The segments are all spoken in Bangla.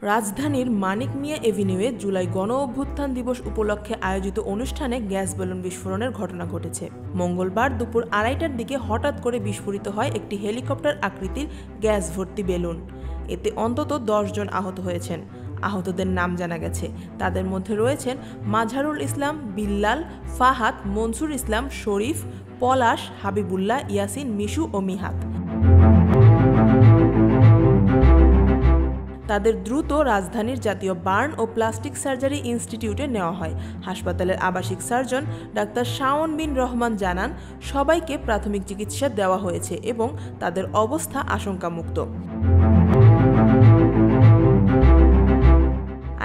রাজধানীর মানিক মিয়া এভিনিউয়ে জুলাই গণ অভ্যুত্থান দিবস উপলক্ষে আয়োজিত অনুষ্ঠানে গ্যাস বেলুন বিস্ফোরণের ঘটনা ঘটেছে। মঙ্গলবার দুপুর 2:30টার দিকে হঠাৎ করে বিস্ফোরিত হয় একটি হেলিকপ্টার আকৃতির গ্যাস ভর্তি বেলুন। এতে অন্তত 10 জন আহত হয়েছেন। আহতদের নাম জানা গেছে। তাদের মধ্যে রয়েছেন মাঝহারুল ইসলাম, বিল্লাল, ফাহাদ, মনসুর ইসলাম, শরীফ, পলাশ, হাবিবুল্লাহ, ইয়াসিন, মিশু ও মিহাত। তাদের দ্রুত রাজধানীর জাতীয় বার্ন ও প্লাস্টিক সার্জারি ইনস্টিটিউটে নেওয়া হয়। হাসপাতালের আবাসিক সার্জন ডাক্তার শাওন বিন রহমান জানান, সবাইকে প্রাথমিক চিকিৎসা দেওয়া হয়েছে এবং তাদের অবস্থা আশঙ্কামুক্ত।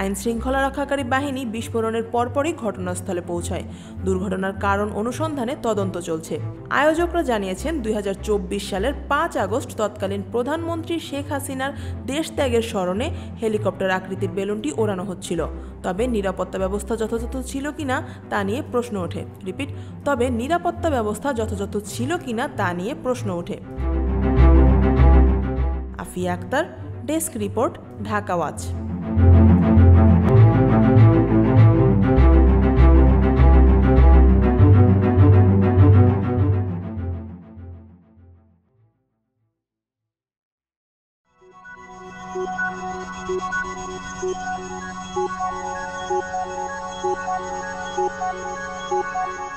আইন শৃঙ্খলা রক্ষাকারী বাহিনী বিস্ফোরণের পরপরই ঘটনাস্থলে পৌঁছায়। দুর্ঘটনার কারণ অনুসন্ধানে তদন্ত চলছে। আয়োজকরা জানিয়েছেন, 2024 সালের 5 আগস্ট তৎকালীন প্রধানমন্ত্রী শেখ হাসিনার দেশত্যাগের স্মরণে হেলিকপ্টার আকৃতির বেলুনটি ওড়ানো হচ্ছিল। তবে নিরাপত্তা ব্যবস্থা যথাযথ ছিল কিনা তা নিয়ে প্রশ্ন ওঠে। তবে নিরাপত্তা ব্যবস্থা যথাযথ ছিল কিনা তা নিয়ে প্রশ্ন ওঠে। Afia Akter, desk report, Dhaka watch. Thank you.